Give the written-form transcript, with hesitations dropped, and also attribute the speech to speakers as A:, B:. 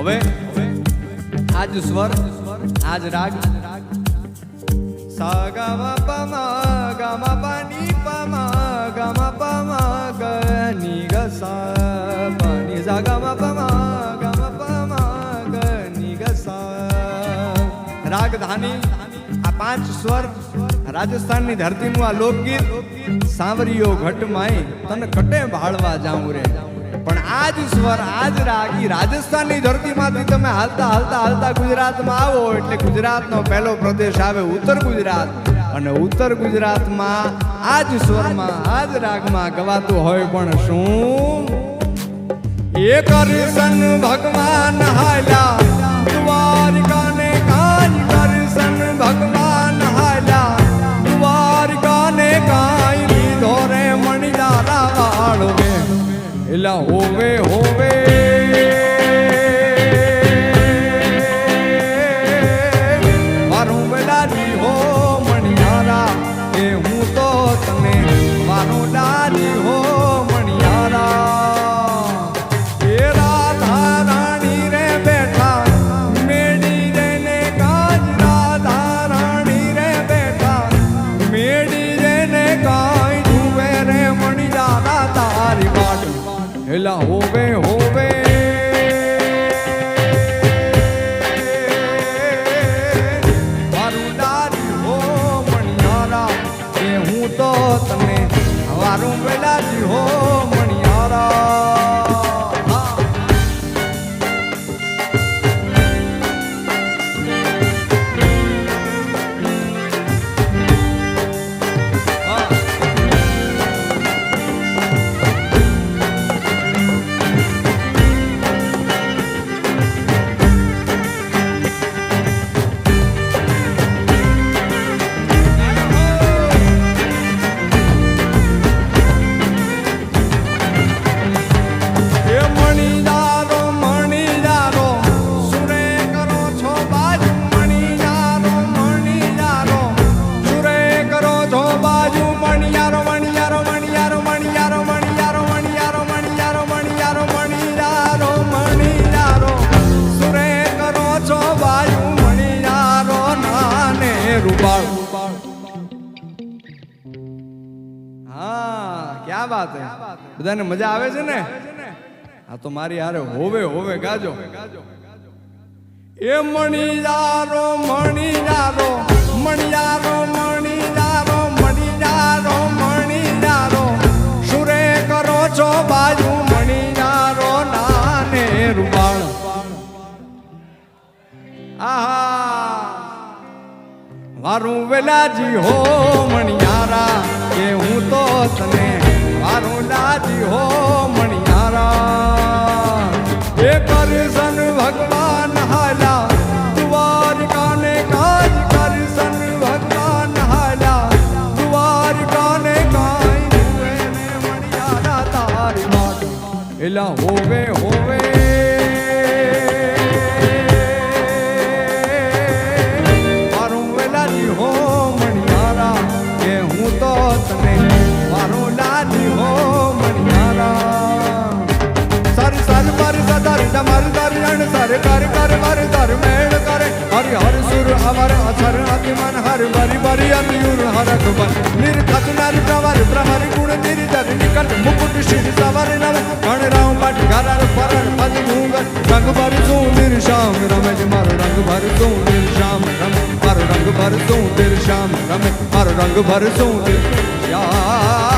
A: હવે આજ સ્વર આજ રાગ સા ગા મા પા મા ગા મા પા ની પા મા ગા મા પા મા ગ ની ગ સા પા ની સા ગા મા પા મા ગા મા પા મા ગ ની ગ સા રાગધાની આ પાંચ સ્વર રાજસ્થાનની ધરતીનું આ લોકગીત સાંવરિયો ઘટમાય તને કટે ભાળવા જાઉં રે પણ આજ સ્વર આજ રાગ ઈ રાજસ્થાનની ધરતીમાંથી તમે હાલતા હાલતા હાલતા ગુજરાતમાં આવો એટલે ગુજરાતનો પહેલો પ્રદેશ આવે ઉત્તર ગુજરાત અને ઉત્તર ગુજરાતમાં આજ સ્વરમાં આજ રાગમાં ગવાતું હોય પણ શું એ કરશન ભગવાન હાલ્યા દ્વારકાને કાજ કરશન ભગવાન હાલ્યા દ્વારકાને કાઈ લીધો રે મણિદારા વાળવે એલા હોવે હોવે મારું બલાજી હો મણિયારા એ હું તો તને મારું લાજી હો મણિયારા એ રાધા રાણી રે બેઠા મેડી રે ને કાજ રાધા રાણી રે બેઠા મેડી રે ને કાઈ જુએ રે મણિયારા તારી વાટ એલા હોવે હોવે મારું દારી હો મણિયારા એ હું તો તને મારું બેલાજી હો મણિયારા क्या बात है बधाने मजा आवे छे ने आ तो मारी हारे होवे होवे गाजो ए मणियारो मणियारो मणियारो मणियारो मणियारो मणियारो सुरे करो छो बाजू मणियारो नाने रुबाण आहा वारू वेलाजी हो मणियारा के हूँ तो तने वारू लाजी हो मणियारा ए करसन भगवान हाला द्वारका ने काज करसन भगवान हाला द्वारका ने काई हुए ने मणियारा तारी बात एला होवे होवे हो मणियारा के हूँ तो तने मारो लाजी हो मणियारा सर सर पर सदर डमर दर रण सर कर कर वर दर मेड़ करे हरि हर सुर अवर असर अति मन हर बरि बरि अतियुर हरक बन निर्खत नर प्रवर प्रहर गुण निर्जर निकट मुकुट शिर सवर नव गण राम भट घरर परर पद घूंगर रंग भर सू निर्शाम रमज मारो रंग भर सू निर्शाम रमज मारो रंग भर सू निर्शाम रमज मारो रंग भर सू निर्शाम